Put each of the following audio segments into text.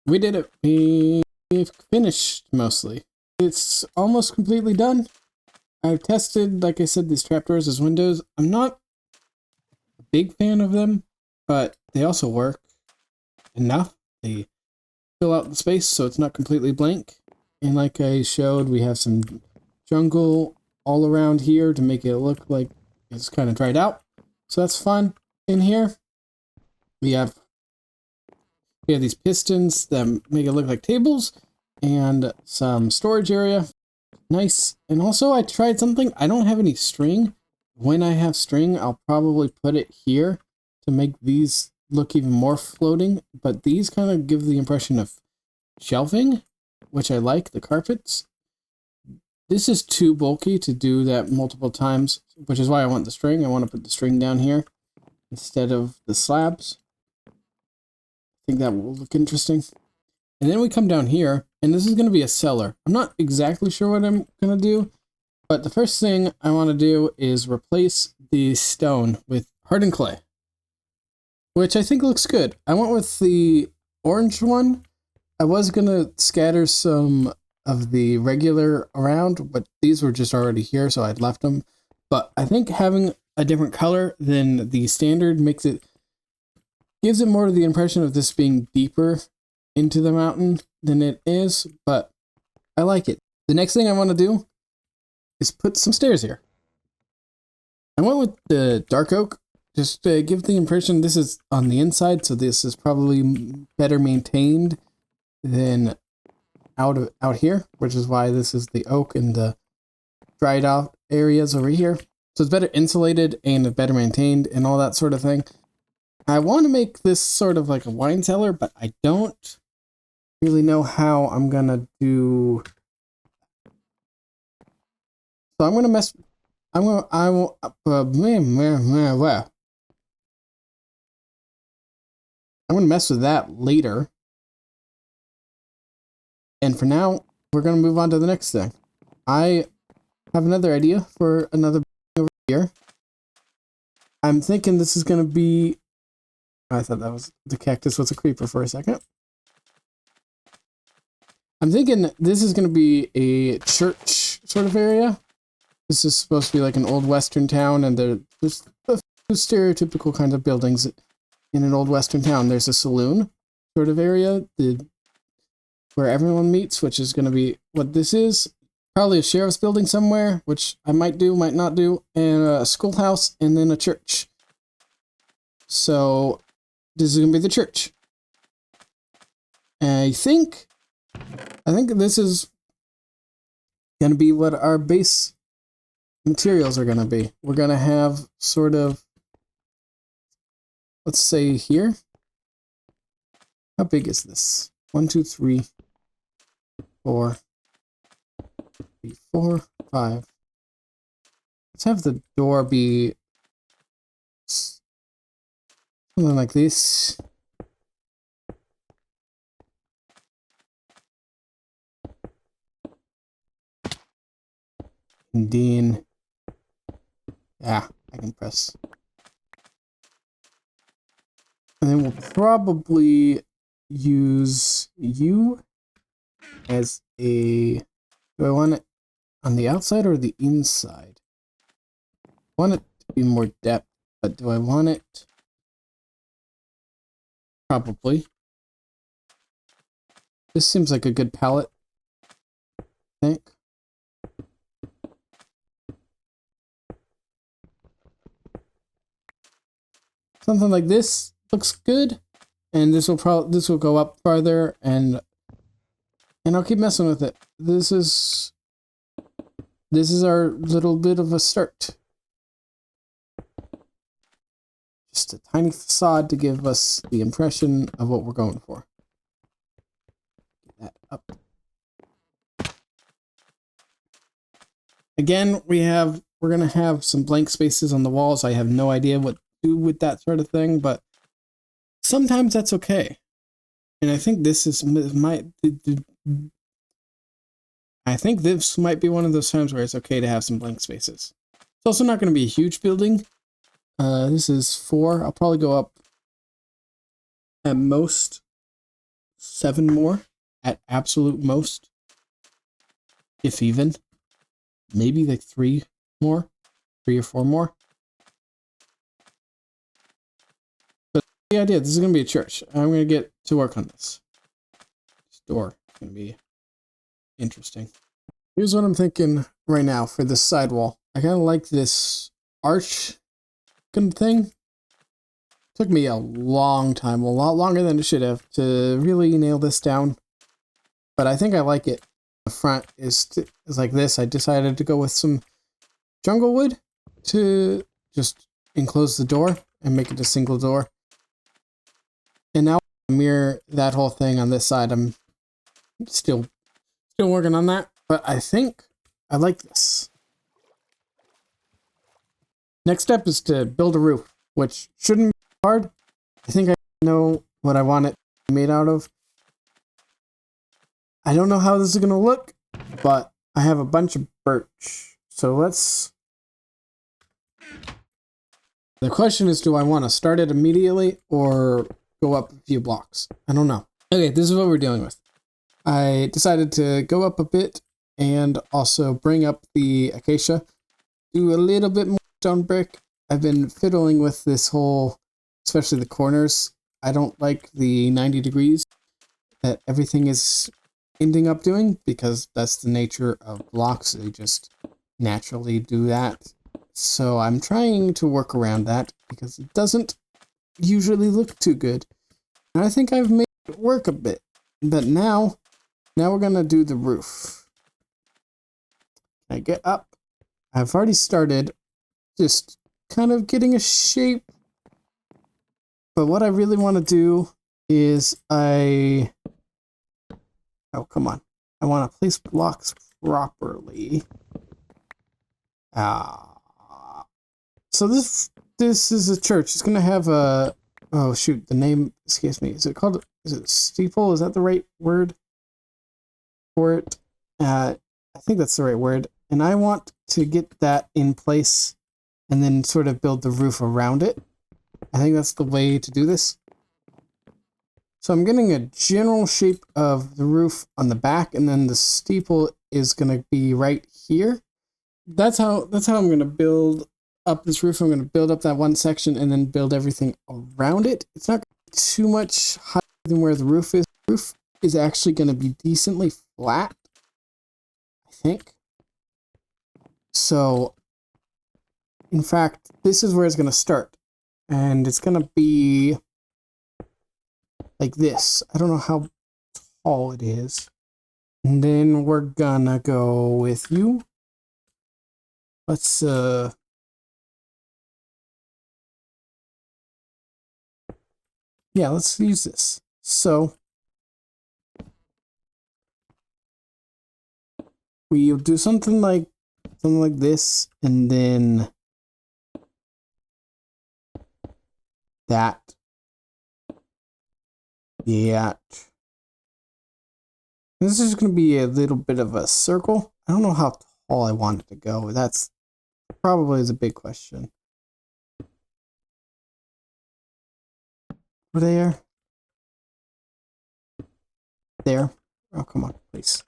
We did it. We've finished mostly. It's almost completely done. I've tested, like I said, these trapdoors as windows. I'm not a big fan of them, but they also work enough. They fill out the space so it's not completely blank. And like I showed, we have some jungle all around here to make it look like it's kind of dried out. So that's fun. In here, we have these pistons that make it look like tables and some storage area. Nice. And also I tried something. I don't have any string. When I have string, I'll probably put it here to make these look even more floating. But these kind of give the impression of shelving, which I like, the carpets. This is too bulky to do that multiple times, which is why I want the string. I want to put the string down here instead of the slabs. I think that will look interesting. And then we come down here, and this is going to be a cellar. I'm not exactly sure what I'm going to do, but the first thing I want to do is replace the stone with hardened clay, which I think looks good. I went with the orange one. I was going to scatter some of the regular around, but these were just already here, so I'd left them. But I think having a different color than the standard gives it more of the impression of this being deeper into the mountain than it is, but I like it. The next thing I want to do is put some stairs here. I went with the dark oak just to give the impression this is on the inside, so this is probably better maintained than out here, which is why this is the oak and the dried out areas over here. So it's better insulated and better maintained and all that sort of thing. I want to make this sort of like a wine cellar, but I don't really know how I'm gonna do. So I'm gonna mess. I will. I'm gonna mess with that later. And for now, we're gonna move on to the next thing. I have another idea for another over here. I'm thinking this is gonna be. I thought that was the cactus was a creeper for a second. I'm thinking this is going to be a church sort of area. This is supposed to be like an old western town, and there's a few stereotypical kinds of buildings in an old western town. There's a saloon sort of area where everyone meets, which is going to be what this is. Probably a sheriff's building somewhere, which I might do, might not do, and a schoolhouse, and then a church. So this is going to be the church. I think this is going to be what our base materials are going to be. We're going to have sort of, let's say here. How big is this? 1, 2, 3, 4, 3, 4, 5. Let's have the door be something like this. And then, yeah, I can press. And then we'll probably use you as a, do I want it on the outside or the inside? I want it to be more depth, but do I want it? Probably. This seems like a good palette, I think. Something like this looks good, and this will go up farther, and I'll keep messing with it. This is our little bit of a start. Just a tiny facade to give us the impression of what we're going for. Get that up. Again, we're gonna have some blank spaces on the walls. I have no idea what do with that sort of thing, but sometimes that's okay. And I think this might be one of those times where it's okay to have some blank spaces. It's also not going to be a huge building. This is 4. I'll probably go up at most 7 more at absolute most, if even. Maybe like 3 more, 3 or 4 more. But the idea, this is going to be a church. I'm going to get to work on this. This door is going to be interesting. Here's what I'm thinking right now for this sidewall. I kind of like this arch kind of thing. Took me a long time, a lot longer than it should have, to really nail this down. But I think I like it. The front is like this. I decided to go with some jungle wood to just enclose the door and make it a single door. And now I mirror that whole thing on this side. I'm still working on that, but I think I like this. Next step is to build a roof, which shouldn't be hard. I think I know what I want it to be made out of. I don't know how this is going to look, but I have a bunch of birch. So let's... The question is, do I want to start it immediately or go up a few blocks? I don't know. Okay, this is what we're dealing with. I decided to go up a bit and also bring up the acacia. Do a little bit more stone brick. I've been fiddling with this whole, especially the corners. I don't like the 90 degrees that everything is ending up doing, because that's the nature of blocks. They just naturally do that. So I'm trying to work around that because it doesn't usually look too good. And I think I've made it work a bit. But now we're gonna do the roof. I get up. I've already started just kind of getting a shape. But what I really want to do is oh, come on. I want to place blocks properly. So this is a church. It's going to have a... Oh, shoot. The name escapes me. Is it steeple? Is that the right word for it? I think that's the right word. And I want to get that in place and then sort of build the roof around it. I think that's the way to do this. So I'm getting a general shape of the roof on the back, and then the steeple is going to be right here. That's how I'm going to build up this roof. I'm going to build up that one section and then build everything around it. It's not too much higher than where the roof is. The roof is actually going to be decently flat, I think. So, in fact, this is where it's going to start. And it's going to be like this. I don't know how tall it is. And then we're gonna go with you. Let's yeah, let's use this. So we'll do something like this, and then that. Yeah. This is going to be a little bit of a circle. I don't know how tall I want it to go. That's probably is a big question. There. Oh, come on, please.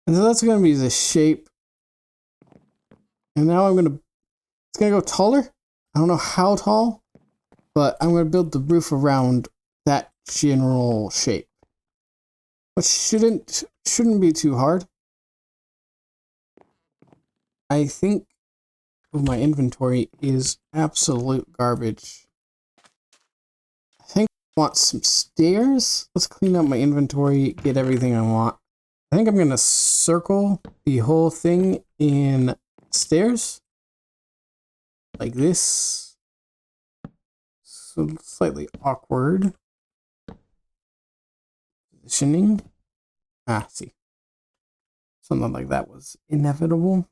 And so that's going to be the shape. And now it's going to go taller. I don't know how tall, but I'm going to build the roof around that general shape, which shouldn't be too hard. I think my inventory is absolute garbage. I think I want some stairs. Let's clean up my inventory, get everything I want. I think I'm going to circle the whole thing in stairs like this. So slightly awkward positioning. See, something like that was inevitable.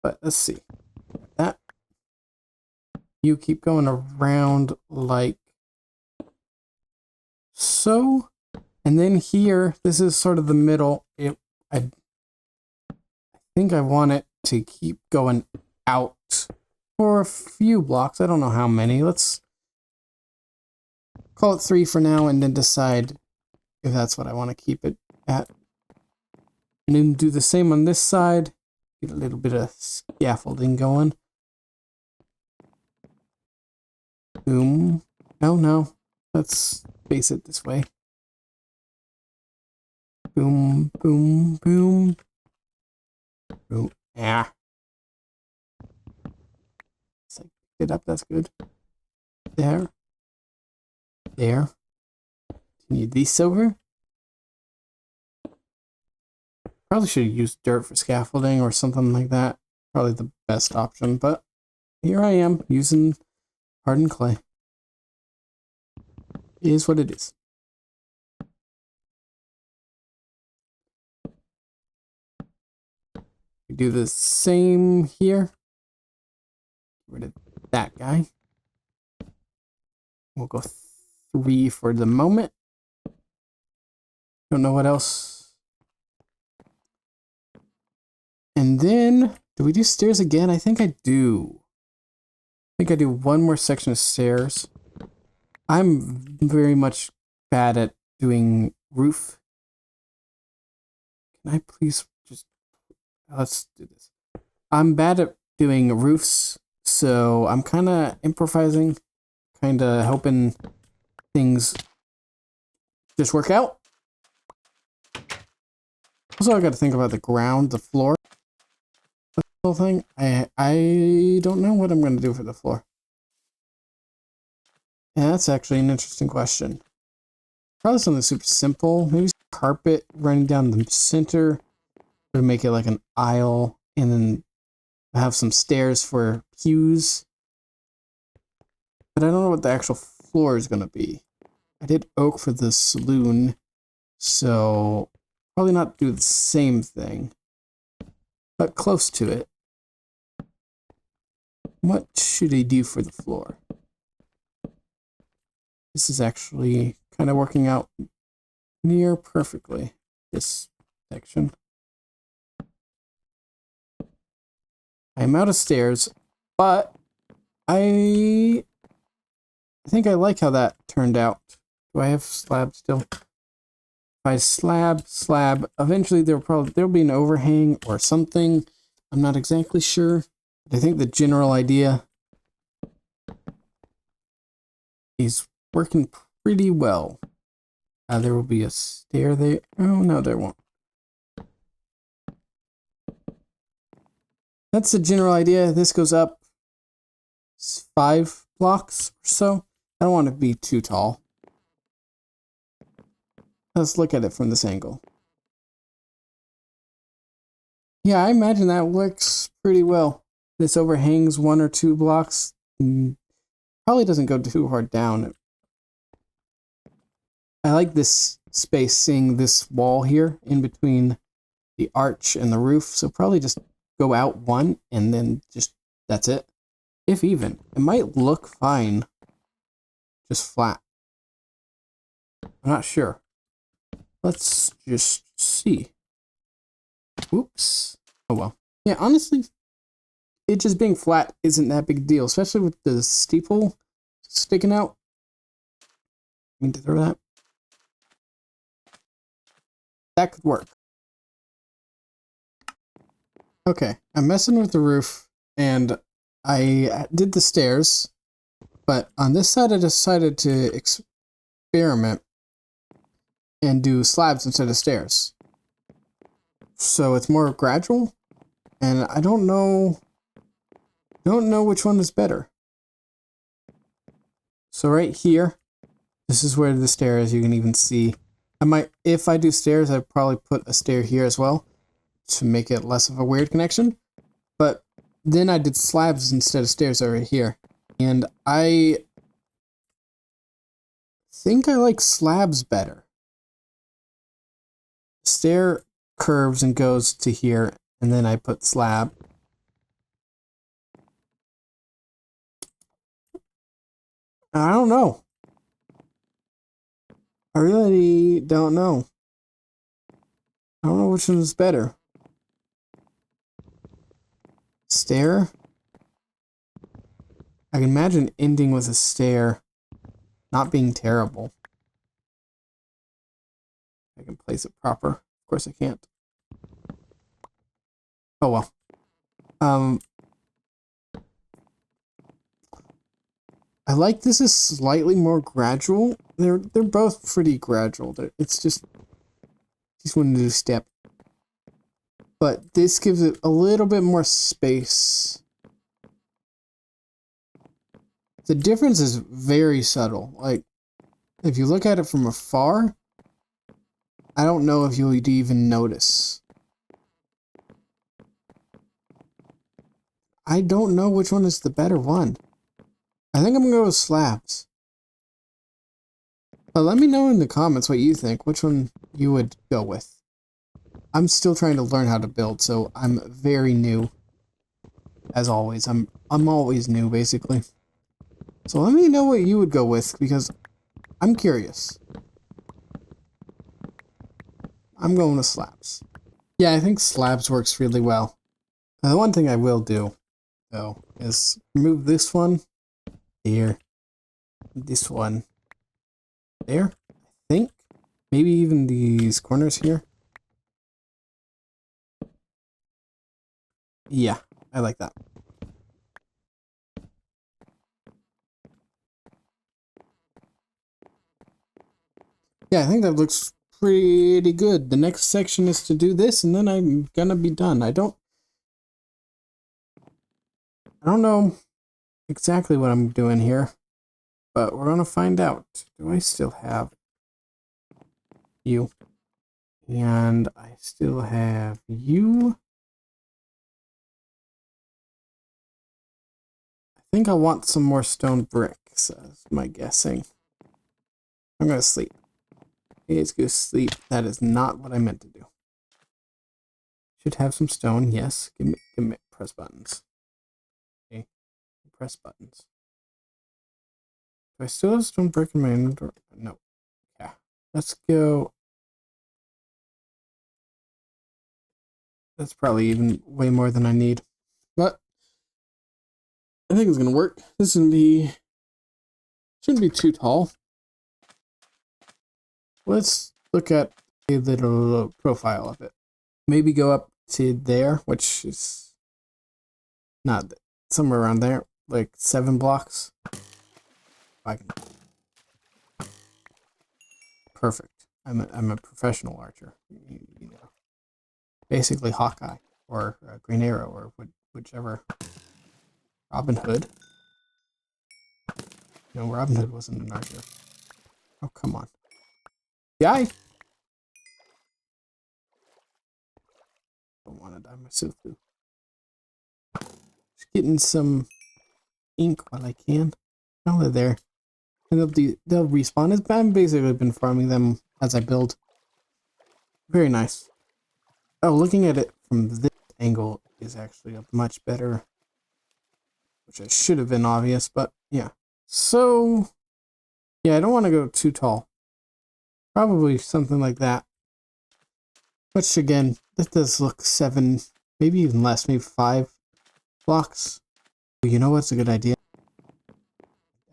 But let's see. That you keep going around like so. And then here, this is sort of the middle. I think I want it to keep going out for a few blocks. I don't know how many. Let's call it 3 for now and then decide if that's what I want to keep it at. And then do the same on this side. Get a little bit of scaffolding going. Boom. No. Let's face it this way. Boom, boom, boom. Boom. Yeah. So pick it up, that's good. There. There. Need these silver. Probably should have used dirt for scaffolding or something like that. Probably the best option, but here I am using hardened clay. It is what it is. We do the same here. Get rid of that guy. We'll go 3 for the moment. Don't know what else. And then, do we do stairs again? I think I do. I think I do one more section of stairs. I'm very much bad at doing roof. Can I please just... Let's do this. I'm bad at doing roofs, so I'm kind of improvising, kind of hoping things just work out. Also, I got to think about the ground, the floor. The whole thing. I don't know what I'm going to do for the floor. Yeah, that's actually an interesting question. Probably something super simple. Maybe some carpet running down the center. Or make it like an aisle, and then have some stairs for pews. But I don't know what the actual floor is going to be. I did oak for the saloon, so probably not do the same thing, but close to it. What should I do for the floor? This is actually kind of working out near perfectly, this section. I'm out of stairs, but I think I like how that turned out. Do I have slab still? If I slab, eventually there'll be an overhang or something. I'm not exactly sure. But I think the general idea is working pretty well. There will be a stair there. Oh, no, there won't. That's the general idea. This goes up 5 blocks or so. I don't want it to be too tall. Let's look at it from this angle. Yeah, I imagine that works pretty well. This overhangs 1 or 2 blocks. Probably doesn't go too hard down. I like this space, seeing this wall here in between the arch and the roof. So probably just go out 1 and then just, that's it. If even. It might look fine. Just flat. I'm not sure. Let's just see. Oops. Oh well. Yeah, honestly, it just being flat isn't that big a deal, especially with the steeple sticking out. I mean to throw that. That could work. Okay, I'm messing with the roof, and I did the stairs, but on this side I decided to experiment and do slabs instead of stairs. So it's more gradual, and I don't know which one is better. So right here, this is where the stair is. You can even see. I might, if I do stairs, I'd probably put a stair here as well to make it less of a weird connection. But then I did slabs instead of stairs over here. And I think I like slabs better. Stair curves and goes to here, and then I put slab. I don't know. I really don't know. I don't know which one is better. Stair? I can imagine ending with a stair not being terrible. I can place it proper. Of course I can't. Oh well. I like this is slightly more gradual. They're both pretty gradual. It's just one new step. But this gives it a little bit more space. The difference is very subtle. Like, if you look at it from afar, I don't know if you would even notice. I don't know which one is the better one. I think I'm gonna go with slabs. But let me know in the comments what you think, which one you would go with. I'm still trying to learn how to build, so I'm very new. As always, I'm always new, basically. So let me know what you would go with, because I'm curious. I'm going with slabs. Yeah, I think slabs works really well. Now, the one thing I will do, though, is remove this one here, this one there, I think. Maybe even these corners here. Yeah, I like that. Yeah, I think that looks pretty good. The next section is to do this, and then I'm gonna be done. I don't know exactly what I'm doing here, but we're gonna find out. Do I still have you? And I still have you. I think I want some more stone bricks, is my guessing. I'm gonna sleep. Let's go sleep. That is not what I meant to do. Should have some stone, yes. Give me press buttons. Okay. Press buttons. Do I still have stone brick in my inventory? No. Yeah. Let's go. That's probably even way more than I need. But I think it's gonna work. This is gonna be shouldn't be too tall. Let's look at a little profile of it. Maybe go up to there, which is not somewhere around there, like 7 blocks. I can. Perfect. I'm a professional archer. You know, basically Hawkeye or Green Arrow or whichever. Robin Hood. No, Robin Hood wasn't an archer. Oh, come on. Yeah. Don't want to die myself too. Just getting some ink while I can. Now they're there. And they'll respawn. I've basically been farming them as I build. Very nice. Oh, looking at it from this angle is actually a much better, which I should have been obvious, but yeah. So, yeah, I don't want to go too tall. Probably something like that. Which again, this does look 7, maybe even less, maybe 5 blocks. You know what's a good idea?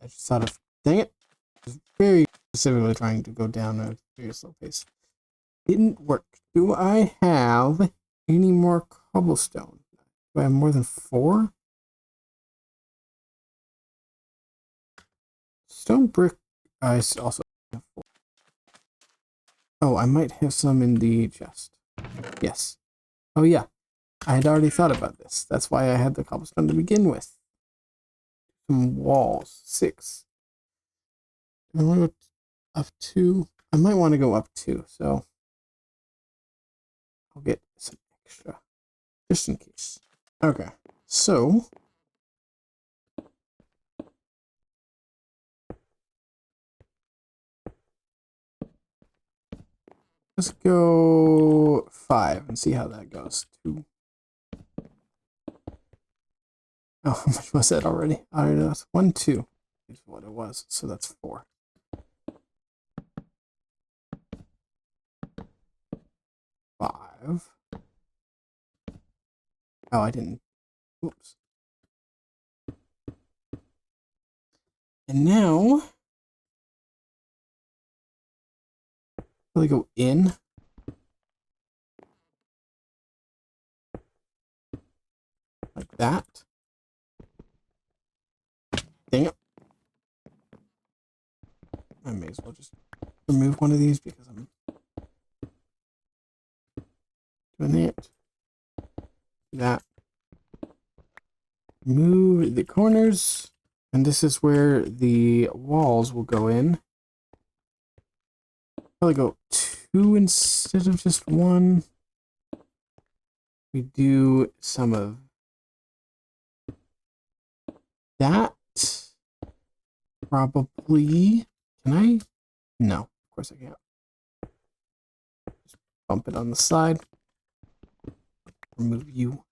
I just thought of, dang it. I was very specifically trying to go down at a very slow pace. Didn't work. Do I have any more cobblestone? Do I have more than 4? Stone brick, I also have 4. Oh, I might have some in the chest. Yes. Oh yeah, I had already thought about this. That's why I had the cobblestone to begin with. Some walls. 6. I want to go up 2. I might want to go up 2, so I'll get some extra just in case. Okay, so let's go 5 and see how that goes. 2. Oh, how much was that already? I don't know. That's 1, 2 is what it was. So that's 4. 5. 5. Oh, I didn't. Oops. And now, really go in. Like that. Dang it. I may as well just remove one of these because I'm doing it. That. Move the corners. And this is where the walls will go in. Probably go 2 instead of just 1. We do some of that. Probably. Can I? No, of course I can't. Just bump it on the side. Remove you.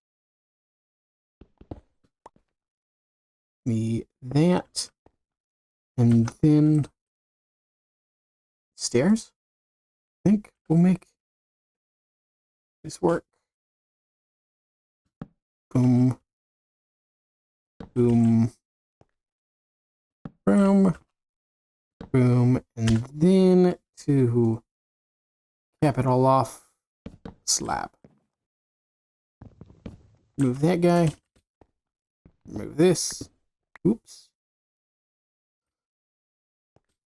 Me that. And then stairs. I think we'll make this work. Boom. Boom. Boom. Boom. And then to cap it all off, slab. Move that guy. Move this. Oops.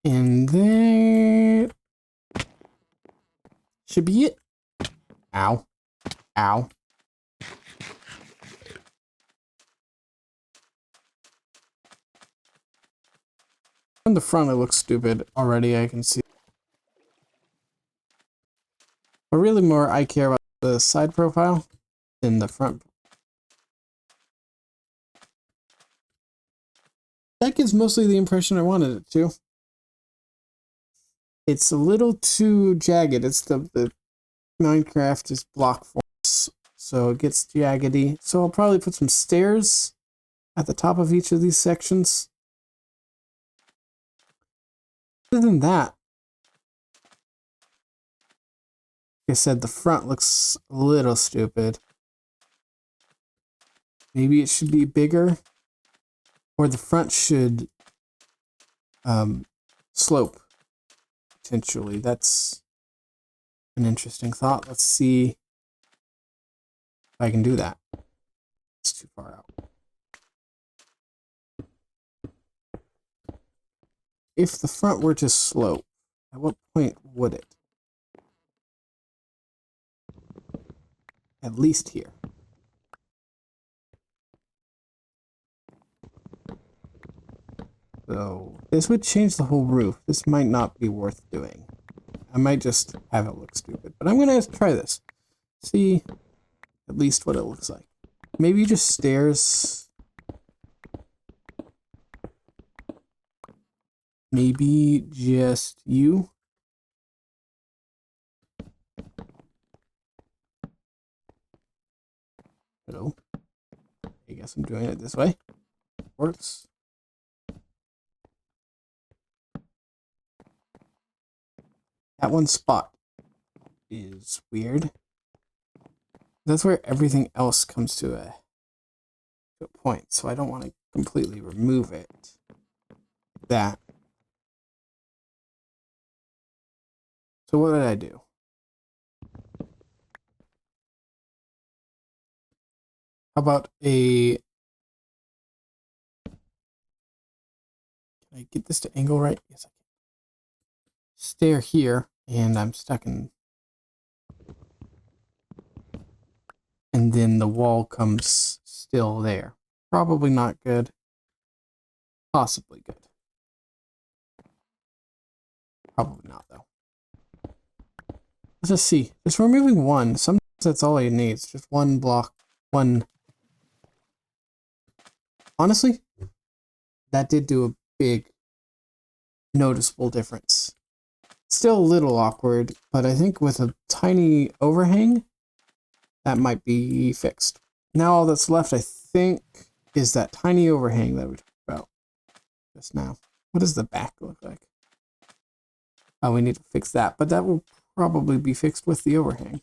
And that should be it. Ow. Ow. On the front, it looks stupid already, I can see. But really more I care about the side profile than the front. That gives mostly the impression I wanted it to. It's a little too jagged. It's the Minecraft is block forms, so it gets jaggedy. So I'll probably put some stairs at the top of each of these sections. Other than that, like I said, the front looks a little stupid. Maybe it should be bigger, or the front should slope, potentially. That's an interesting thought. Let's see if I can do that. It's too far out. If the front were to slope, at what point would it? At least here. So this would change the whole roof. This might not be worth doing. I might just have it look stupid, but I'm gonna try this. See at least what it looks like. Maybe just stairs. Maybe just you. Hello. I guess I'm doing it this way. Works. That one spot is weird. That's where everything else comes to a point, so I don't want to completely remove it. That. So what did I do? How about a... Can I get this to angle right? Yes, I can. Stair here, and I'm stuck in... And then the wall comes still there. Probably not good. Possibly good. Probably not, though. Let's just see. Just removing one. Sometimes that's all it needs. Just one block. One. Honestly, that did do a big, noticeable difference. Still a little awkward, but I think with a tiny overhang, that might be fixed. Now all that's left, I think, is that tiny overhang that we talked about just now. What does the back look like? Oh, we need to fix that, but that will probably be fixed with the overhang.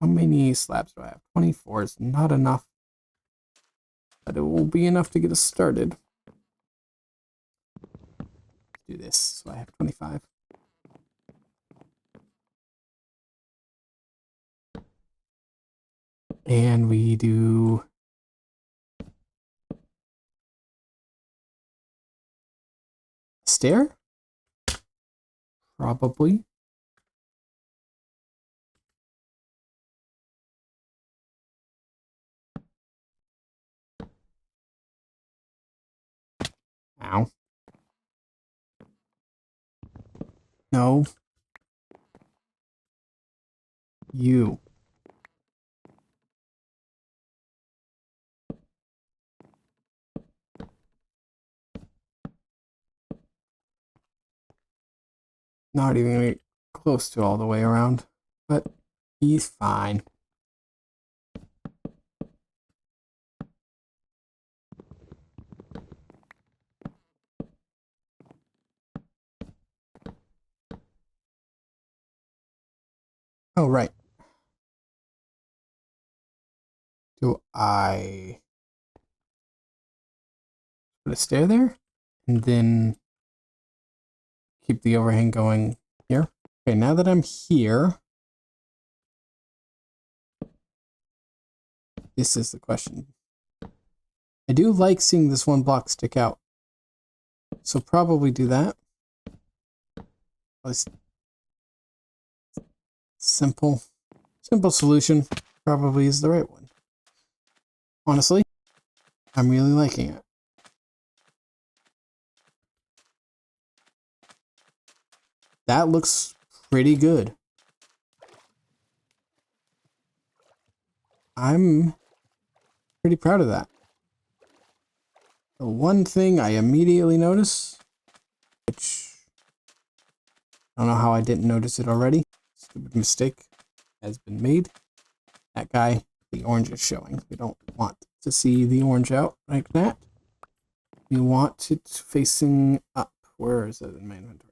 How many slabs do I have? 24 is not enough, but it will be enough to get us started. Let's do this. So I have 25. And we do stair? Probably. Ow. No. You. Not even gonna get close to all the way around, but he's fine. Oh, right. Do I put a stair there? And then keep the overhang going here? Okay, now that I'm here, this is the question. I do like seeing this one block stick out. So probably do that. Simple solution probably is the right one. Honestly, I'm really liking it. That looks pretty good. I'm pretty proud of that. The one thing I immediately notice, which I don't know how I didn't notice it already, stupid mistake has been made. That guy, the orange is showing. We don't want to see the orange out like that. We want it facing up. Where is it in my inventory?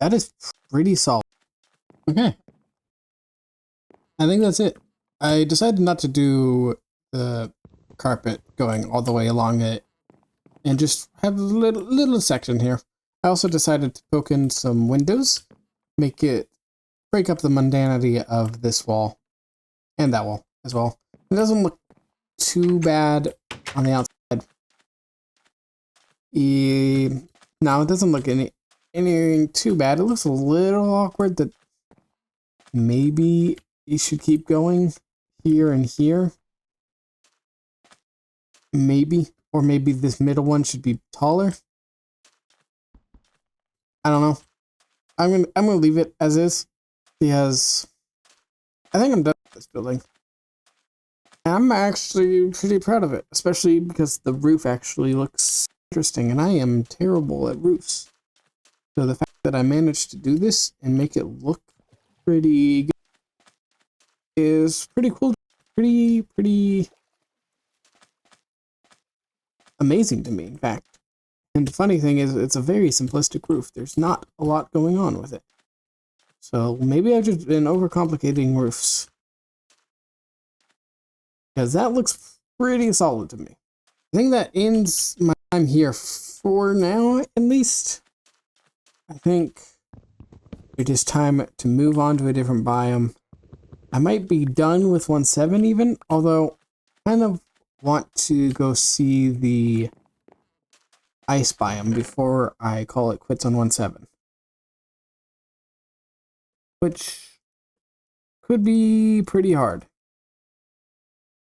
That is pretty solid. Okay. I think that's it. I decided not to do the carpet going all the way along it and just have a little section here. I also decided to poke in some windows, break up the mundanity of this wall and that wall as well. It doesn't look too bad on the outside. No, it doesn't look anything too bad. It looks a little awkward that maybe you should keep going here and here. Maybe. Or maybe this middle one should be taller. I don't know. I'm gonna leave it as is because I think I'm done with this building. I'm actually pretty proud of it, especially because the roof actually looks interesting, and I am terrible at roofs. So the fact that I managed to do this and make it look pretty good is pretty cool. Pretty amazing to me, in fact. And the funny thing is, it's a very simplistic roof. There's not a lot going on with it. So maybe I've just been overcomplicating roofs. Because that looks pretty solid to me. I think that ends my time here for now, at least. I think it is time to move on to a different biome. I might be done with 1.7 even, although I kind of want to go see the ice biome before I call it quits on 1.7. Which could be pretty hard.